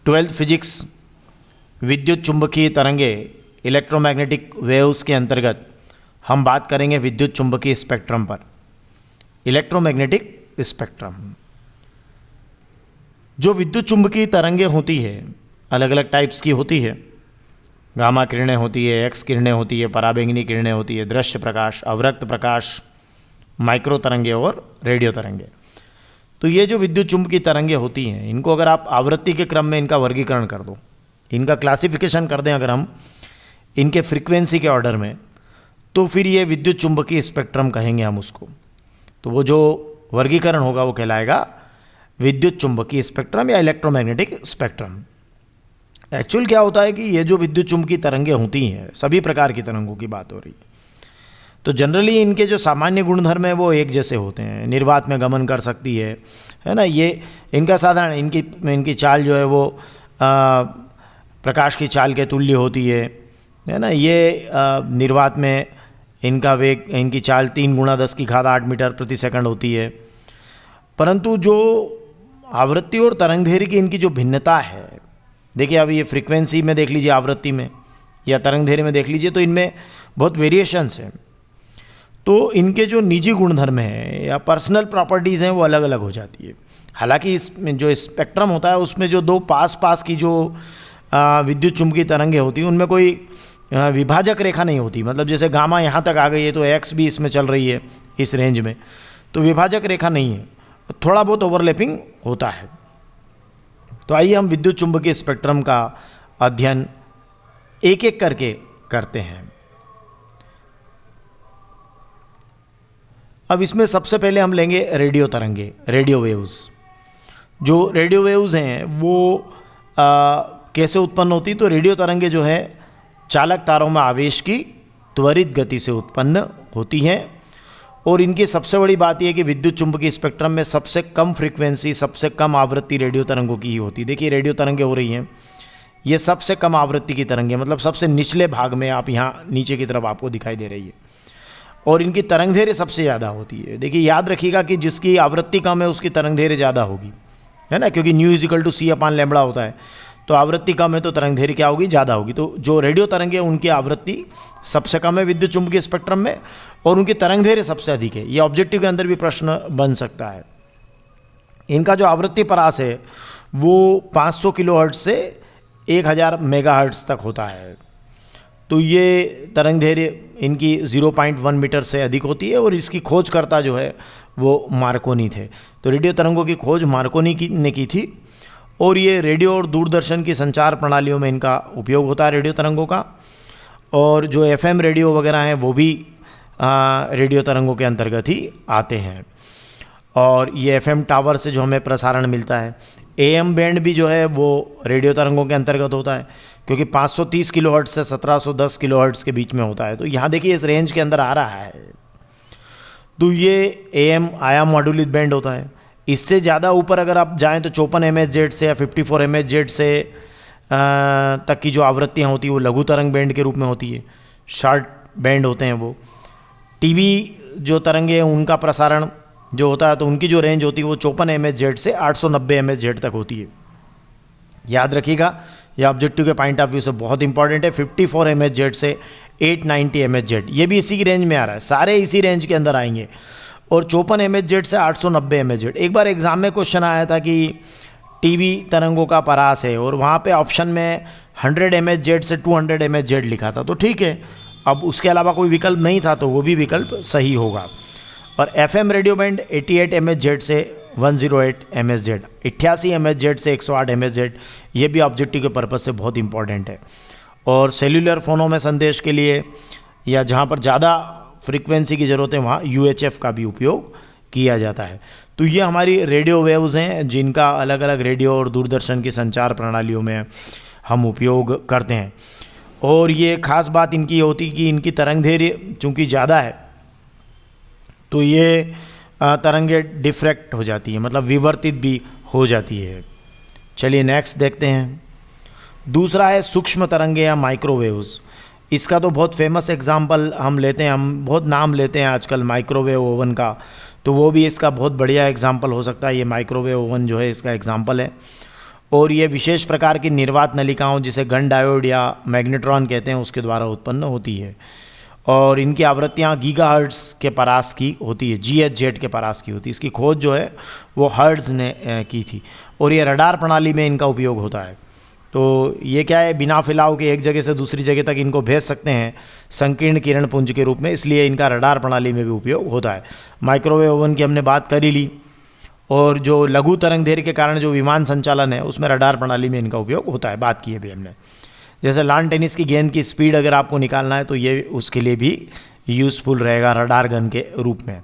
Twelfth physics विद्युत चुंबकीय तरंगे इलेक्ट्रोमैग्नेटिक वेव्स के अंतर्गत हम बात करेंगे विद्युत चुंबकीय स्पेक्ट्रम पर। इलेक्ट्रोमैग्नेटिक स्पेक्ट्रम, जो विद्युत चुंबकीय तरंगे होती है अलग अलग टाइप्स की होती है। गामा किरणें होती है, एक्स किरणें होती है, पराबैंगनी किरणें होती है, दृश्य प्रकाश, अवरक्त प्रकाश, माइक्रो तरंगे और रेडियो तरंगे। तो ये जो विद्युत चुंबकीय तरंगे होती हैं, इनको अगर आप आवृत्ति के क्रम में इनका वर्गीकरण कर दो, इनका क्लासिफिकेशन कर दें अगर हम इनके फ्रीक्वेंसी के ऑर्डर में, तो फिर ये विद्युत चुंबकीय स्पेक्ट्रम कहेंगे हम उसको। तो वो जो वर्गीकरण होगा वो कहलाएगा विद्युत चुंबकीय स्पेक्ट्रम या इलेक्ट्रोमैग्नेटिक स्पेक्ट्रम। एक्चुअल क्या होता है कि ये जो विद्युत चुंबकीय तरंगे होती हैं, सभी प्रकार की तरंगों की बात हो रही है, तो जनरली इनके जो सामान्य गुणधर्म है वो एक जैसे होते हैं। निर्वात में गमन कर सकती है ना, ये इनका साधारण इनकी चाल जो है वो प्रकाश की चाल के तुल्य होती है ना। ये निर्वात में इनका वेग, इनकी चाल 3 × 10⁸ मीटर प्रति सेकंड होती है। परंतु जो आवृत्ति और तरंगदैर्घ्य की इनकी जो भिन्नता है, देखिए अभी ये फ्रीक्वेंसी में देख लीजिए, आवृत्ति में या तरंगदैर्घ्य में देख लीजिए, तो इनमें बहुत वेरिएशंस हैं। तो इनके जो निजी गुणधर्म हैं या पर्सनल प्रॉपर्टीज़ हैं वो अलग अलग हो जाती है। हालांकि इसमें जो स्पेक्ट्रम होता है उसमें जो दो पास की जो विद्युत चुंबकीय तरंगें होती हैं उनमें कोई विभाजक रेखा नहीं होती। मतलब जैसे गामा यहाँ तक आ गई है तो एक्स भी इसमें चल रही है इस रेंज में, तो विभाजक रेखा नहीं है, थोड़ा बहुत ओवरलैपिंग होता है। तो आइए हम विद्युत चुंबकीय स्पेक्ट्रम का अध्ययन एक एक करके करते हैं। अब इसमें सबसे पहले हम लेंगे रेडियो तरंगे, रेडियो वेव्स। जो रेडियो वेव्स हैं वो कैसे उत्पन्न होती? तो रेडियो तरंगे जो है चालक तारों में आवेश की त्वरित गति से उत्पन्न होती हैं। और इनकी सबसे बड़ी बात यह है कि विद्युत चुंबकीय स्पेक्ट्रम में सबसे कम फ्रीक्वेंसी, सबसे कम आवृत्ति रेडियो तरंगों की ही होती है। देखिए रेडियो तरंगे हो रही हैं, ये सबसे कम आवृत्ति की तरंगे, मतलब सबसे निचले भाग में, आप यहाँ नीचे की तरफ आपको दिखाई दे रही है। और इनकी तरंगदैर्घ्य सबसे ज़्यादा होती है। देखिए याद रखिएगा कि जिसकी आवृत्ति कम है उसकी तरंगदैर्घ्य ज़्यादा होगी, है ना, क्योंकि ν = c/λ होता है। तो आवृत्ति कम है तो तरंगदैर्घ्य क्या होगी? ज़्यादा होगी। तो जो रेडियो तरंगे उनकी आवृत्ति सबसे कम है विद्युत चुंबकीय स्पेक्ट्रम में, और उनकी तरंगदैर्घ्य सबसे अधिक है। ये ऑब्जेक्टिव के अंदर भी प्रश्न बन सकता है। इनका जो आवृत्ति परास है वो 500 किलोहर्ट्ज़ से 1000 मेगाहर्ट्ज़ तक होता है। तो ये तरंगदैर्घ्य इनकी 0.1 मीटर से अधिक होती है। और इसकी खोजकर्ता जो है वो मार्कोनी थे। तो रेडियो तरंगों की खोज मार्कोनी ने की थी। और ये रेडियो और दूरदर्शन की संचार प्रणालियों में इनका उपयोग होता है रेडियो तरंगों का। और जो FM रेडियो वगैरह हैं वो भी रेडियो तरंगों के अंतर्गत ही आते हैं। और ये FM टावर से जो हमें प्रसारण मिलता है, AM बैंड भी जो है वो रेडियो तरंगों के अंतर्गत होता है, क्योंकि 530 किलोहर्ट्ज़ से 1710 किलोहर्ट्ज़ के बीच में होता है। तो यहाँ देखिए इस रेंज के अंदर आ रहा है। तो ये AM आयाम मॉड्यूलित बैंड होता है। इससे ज़्यादा ऊपर अगर आप जाएं तो 54 MHz से या 54 MHz से तक की जो आवृत्तियाँ होती हैं वो लघु तरंग बैंड के रूप में होती है, शॉर्ट बैंड होते हैं वो। TV जो तरंगे हैं उनका प्रसारण जो होता है तो उनकी जो रेंज होती है वो 54 MHz से 890 MHz तक होती है। याद रखिएगा, यह ऑब्जेक्टिव के पॉइंट ऑफ व्यू से बहुत इंपॉर्टेंट है। 54 MHz से 890 MHz, ये भी इसी की रेंज में आ रहा है, सारे इसी रेंज के अंदर आएंगे। और 54 MHz से 890 MHz। एक बार एग्जाम में क्वेश्चन आया था कि TV तरंगों का परास है और वहाँ पे ऑप्शन में 100 MHz से 200 MHz लिखा था, तो ठीक है, अब उसके अलावा कोई विकल्प नहीं था तो वो भी विकल्प सही होगा। और FM रेडियो बैंड 88 MHz से 108 MHz, 88 MHz से 108 MHz, ये भी ऑब्जेक्टिव के पर्पज़ से बहुत इंपॉर्टेंट है। और सेल्यूलर फ़ोनों में संदेश के लिए या जहाँ पर ज़्यादा फ्रीक्वेंसी की ज़रूरत है वहाँ UHF का भी उपयोग किया जाता है। तो ये हमारी रेडियो वेव्स हैं जिनका अलग अलग रेडियो और दूरदर्शन की संचार प्रणालियों में हम उपयोग करते हैं। और ये ख़ास बात इनकी होती कि इनकी तरंगदैर्घ्य चूँकि ज़्यादा है तो ये तरंगे डिफ्रैक्ट हो जाती है, मतलब विवर्तित भी हो जाती है। चलिए नेक्स्ट देखते हैं। दूसरा है सूक्ष्म तरंगे या माइक्रोवेव्स। इसका तो बहुत फेमस एग्जाम्पल हम लेते हैं, हम बहुत नाम लेते हैं आजकल माइक्रोवेव ओवन का, तो वो भी इसका बहुत बढ़िया एग्जाम्पल हो सकता है। ये माइक्रोवेव ओवन जो है इसका एग्जाम्पल है। और ये विशेष प्रकार की निर्वात नलिकाओं जिसे गन डायोड या मैग्नेट्रॉन कहते हैं उसके द्वारा उत्पन्न होती है। और इनकी आवृत्तियाँ गीगाहर्ट्ज़ के परास की होती है, GHz के परास की होती है। इसकी खोज जो है वो हर्ट्ज़ ने की थी और ये रडार प्रणाली में इनका उपयोग होता है। तो ये क्या है, बिना फैलाव के एक जगह से दूसरी जगह तक इनको भेज सकते हैं संकीर्ण किरण पुंज के रूप में, इसलिए इनका रडार प्रणाली में भी उपयोग होता है। माइक्रोवेव ओवन की हमने बात कर ही ली, और जो लघु तरंग दैर्घ्य के कारण जो विमान संचालन है उसमें रडार प्रणाली में इनका उपयोग होता है, बात की है भी हमने। जैसे लॉन टेनिस की गेंद की स्पीड अगर आपको निकालना है तो ये उसके लिए भी यूज़फुल रहेगा रडार गन के रूप में।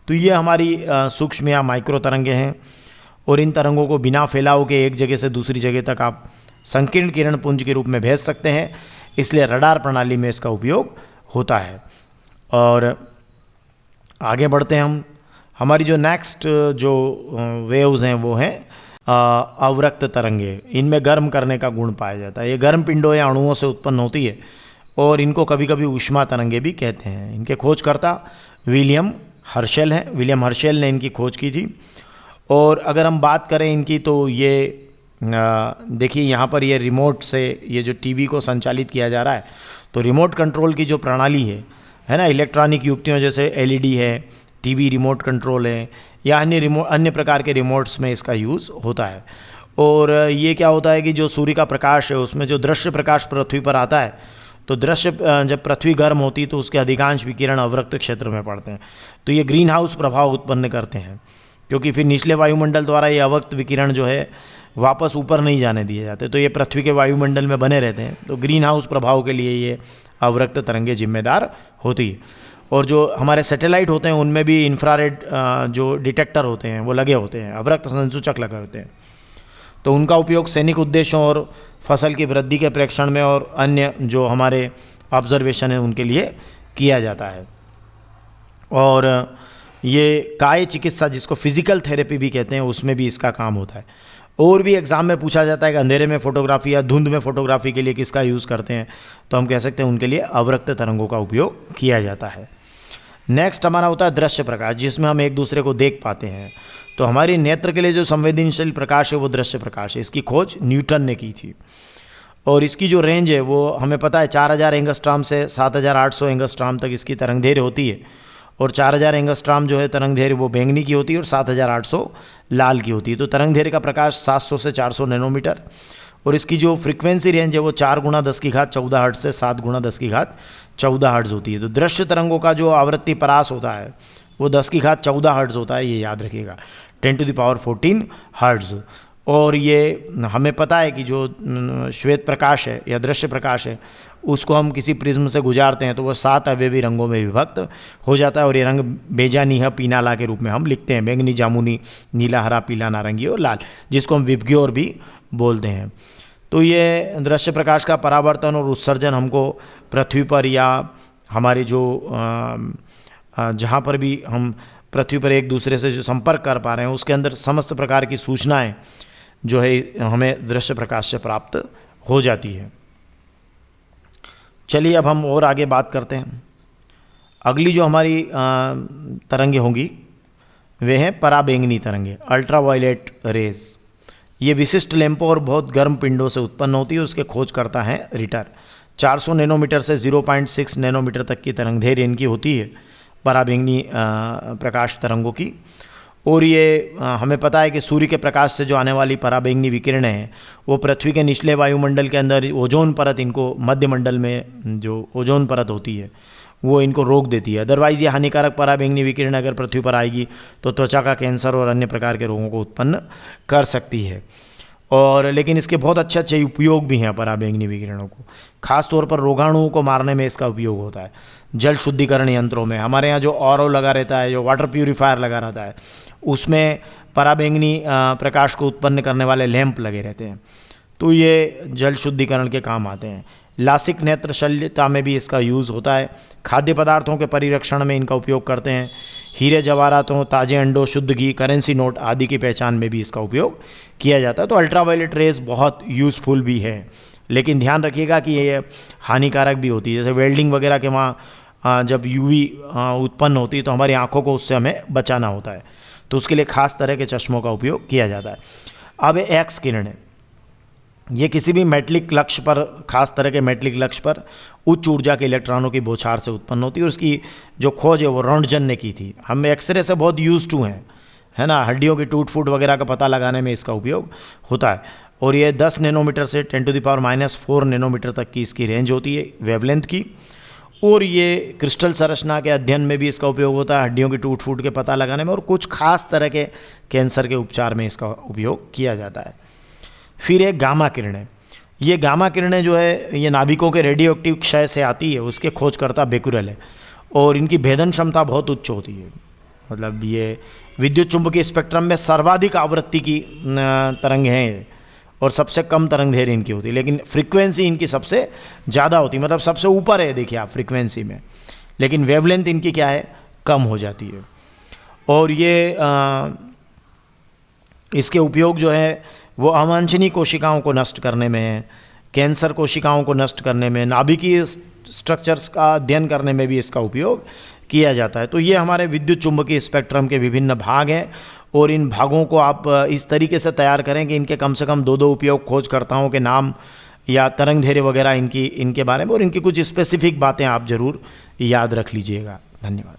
तो ये हमारी सूक्ष्म या माइक्रो तरंगें हैं, और इन तरंगों को बिना फैलाव के एक जगह से दूसरी जगह तक आप संकीर्ण किरण पुंज के रूप में भेज सकते हैं, इसलिए रडार प्रणाली में इसका उपयोग होता है। और आगे बढ़ते हैं हम। हमारी जो नेक्स्ट जो वेव्स हैं वो हैं अवरक्त तरंगे। इनमें गर्म करने का गुण पाया जाता है। ये गर्म पिंडों या अणुओं से उत्पन्न होती है और इनको कभी कभी ऊष्मा तरंगे भी कहते हैं। इनके खोजकर्ता विलियम हर्शेल हैं। विलियम हर्शेल ने इनकी खोज की थी। और अगर हम बात करें इनकी तो ये देखिए यहाँ पर ये रिमोट से ये जो टीवी को संचालित किया जा रहा है, तो रिमोट कंट्रोल की जो प्रणाली है ना, इलेक्ट्रॉनिक युक्तियों जैसे LED है, टीवी रिमोट कंट्रोल है, या अन्य प्रकार के रिमोट्स में इसका यूज़ होता है। और ये क्या होता है कि जो सूर्य का प्रकाश है उसमें जो दृश्य प्रकाश पृथ्वी पर आता है, तो जब पृथ्वी गर्म होती है तो उसके अधिकांश विकिरण अवरक्त क्षेत्र में पड़ते हैं। तो ये ग्रीन हाउस प्रभाव उत्पन्न करते हैं, क्योंकि फिर निचले वायुमंडल द्वारा ये अवरक्त विकिरण जो है वापस ऊपर नहीं जाने दिए जाते, तो ये पृथ्वी के वायुमंडल में बने रहते हैं। तो ग्रीन हाउस प्रभाव के लिए ये अवरक्त तरंगे जिम्मेदार होती है। और जो हमारे सैटेलाइट होते हैं उनमें भी इंफ्रारेड जो डिटेक्टर होते हैं वो लगे होते हैं, अवरक्त संसूचक लगे होते हैं। तो उनका उपयोग सैनिक उद्देश्यों और फसल की वृद्धि के प्रेक्षण में और अन्य जो हमारे ऑब्जर्वेशन है उनके लिए किया जाता है। और ये काय चिकित्सा जिसको फिजिकल थेरेपी भी कहते हैं उसमें भी इसका काम होता है। और भी एग्ज़ाम में पूछा जाता है कि अंधेरे में फोटोग्राफी या धुंध में फोटोग्राफी के लिए किसका यूज़ करते हैं, तो हम कह सकते हैं उनके लिए अवरक्त तरंगों का उपयोग किया जाता है। नेक्स्ट हमारा होता है दृश्य प्रकाश, जिसमें हम एक दूसरे को देख पाते हैं। तो हमारी नेत्र के लिए जो संवेदनशील प्रकाश है वो दृश्य प्रकाश है। इसकी खोज न्यूटन ने की थी और इसकी जो रेंज है वो हमें पता है 4000 एंगस्ट्राम से 7800 एंगस्ट्राम तक इसकी तरंग दैर्घ्य होती है। और 4000 एंगस्ट्राम जो है तरंग दैर्घ्य वो बैंगनी की होती है और 7800 लाल की होती है। तो तरंग दैर्घ्य का प्रकाश 700 से 400 नैनोमीटर। और इसकी जो फ्रीक्वेंसी रेंज है वो 4 × 10⁻14 हर्ट्ज से 7 × 10⁻14 हर्ट्ज होती है। तो दृश्य तरंगों का जो आवृत्ति परास होता है वो 10⁻14 हर्ट्ज होता है, ये याद रखिएगा, 10⁻14 हर्ट्ज। और ये हमें पता है कि जो श्वेत प्रकाश है या दृश्य प्रकाश है उसको हम किसी प्रिज्म से गुजारते हैं तो वो 7 अवयवी रंगों में विभक्त हो जाता है। और ये रंग बेजानीह पीनाला के रूप में हम लिखते हैं, बैंगनी, जामुनी, नीला, हरा, पीला, नारंगी और लाल, जिसको हम विबग्योर भी बोलते हैं। तो ये दृश्य प्रकाश का परावर्तन और उत्सर्जन हमको पृथ्वी पर या हमारे जो जहाँ पर भी हम पृथ्वी पर एक दूसरे से जो संपर्क कर पा रहे हैं उसके अंदर समस्त प्रकार की सूचनाएं जो है हमें दृश्य प्रकाश से प्राप्त हो जाती है। चलिए अब हम और आगे बात करते हैं। अगली जो हमारी तरंगे होंगी वे हैं पराबैंगनी तरंगे, अल्ट्रावायलेट रेज। ये विशिष्ट लैंपों और बहुत गर्म पिंडों से उत्पन्न होती है। उसके खोज करता है रिटर। 400 नैनोमीटर से 0.6 नैनोमीटर तक की तरंग दैर्घ्य इनकी होती है पराबैंगनी प्रकाश तरंगों की। और ये हमें पता है कि सूर्य के प्रकाश से जो आने वाली पराबैंगनी विकिरणें हैं वो पृथ्वी के निचले वायुमंडल के अंदर ओजोन परत, इनको मध्यमंडल में जो ओजोन परत होती है वो इनको रोक देती है। अदरवाइज़ ये हानिकारक पराबैंगनी विकिरण अगर पृथ्वी पर आएगी तो त्वचा का कैंसर और अन्य प्रकार के रोगों को उत्पन्न कर सकती है। और लेकिन इसके बहुत अच्छे अच्छे उपयोग भी हैं पराबैंगनी विकिरणों को। खास तौर पर रोगाणुओं को मारने में इसका उपयोग होता है। जल शुद्धिकरण यंत्रों में, हमारे यहाँ जो RO लगा रहता है, जो वाटर प्यूरीफायर लगा रहता है, उसमें पराबैंगनी प्रकाश को उत्पन्न करने वाले लैंप लगे रहते हैं, तो ये जल शुद्धिकरण के काम आते हैं। लासिक नेत्र शल्यता में भी इसका यूज़ होता है। खाद्य पदार्थों के परिरक्षण में इनका उपयोग करते हैं। हीरे जवाहरातों, ताजे अंडों, शुद्ध घी, करेंसी नोट आदि की पहचान में भी इसका उपयोग किया जाता है। तो अल्ट्रावायलेट रेज बहुत यूज़फुल भी है, लेकिन ध्यान रखिएगा कि ये हानिकारक भी होती है। जैसे वेल्डिंग वगैरह के वहाँ जब UV उत्पन्न होती है तो हमारी आँखों को उससे हमें बचाना होता है, तो उसके लिए खास तरह के चश्मों का उपयोग किया जाता है। अब एक्स किरणें, ये किसी भी मेटलिक लक्ष्य पर, खास तरह के मेटलिक लक्ष्य पर उच्च ऊर्जा के इलेक्ट्रॉनों की बौछार से उत्पन्न होती है। और उसकी जो खोज है वो रोंटजन ने की थी। हम एक्सरे से बहुत यूज टू हैं, है ना, हड्डियों की टूट फूट वगैरह का पता लगाने में इसका उपयोग होता है। और ये 10 नैनोमीटर से 10⁻⁻⁴ नैनोमीटर तक की इसकी रेंज होती है वेवलेंथ की। और ये क्रिस्टल संरचना के अध्ययन में भी इसका उपयोग होता है, हड्डियों की टूट फूट के पता लगाने में, और कुछ खास तरह के कैंसर के उपचार में इसका उपयोग किया जाता है। फिर एक गामा किरणें। ये गामा किरणें जो है ये नाभिकों के रेडियो एक्टिव क्षय से आती है, उसके खोजकर्ता बेकुरेल है। और इनकी भेदन क्षमता बहुत उच्च होती है, मतलब ये विद्युत चुंबकीय स्पेक्ट्रम में सर्वाधिक आवृत्ति की तरंग हैं और सबसे कम तरंग दैर्घ्य इनकी होती है, लेकिन फ्रीक्वेंसी इनकी सबसे ज़्यादा होती है, मतलब सबसे ऊपर है देखिए आप फ्रीक्वेंसी में, लेकिन वेवलेंथ इनकी क्या है, कम हो जाती है। और ये इसके उपयोग जो है वो अवांछनीय कोशिकाओं को नष्ट करने में, कैंसर कोशिकाओं को नष्ट करने में, नाभिकीय स्ट्रक्चर्स का अध्ययन करने में भी इसका उपयोग किया जाता है। तो ये हमारे विद्युत चुंबकीय स्पेक्ट्रम के विभिन्न भाग हैं, और इन भागों को आप इस तरीके से तैयार करें कि इनके कम से कम 2 उपयोग खोजकर्ताओं के नाम या तरंग दैर्घ्य वगैरह इनके बारे में, और इनकी कुछ स्पेसिफिक बातें आप ज़रूर याद रख लीजिएगा। धन्यवाद।